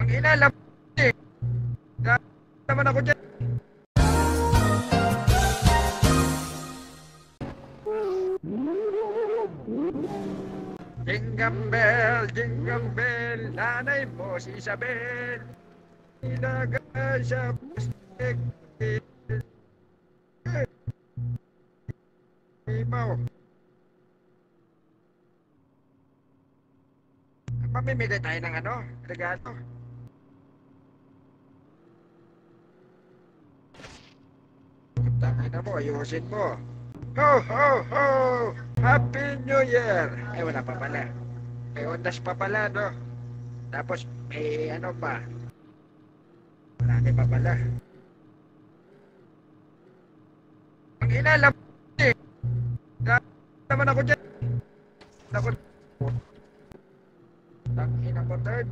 Ang ina, alam eh. Grabe naman ako dyan. Jingle bell, nanay mo si Isabel. Ilagay sa plastic. Imaw. Mamimili tayo ng ano, regalo. Tangina mo, ayusin mo. Ho, ho, ho! Happy New Year! Ay, wala pa pala. May ondas pa pala, no? Tapos, may ano pa? Marami pa pala. Ang ina, alam eh. Grabe naman ako dyan. Ako, tangina mo, third.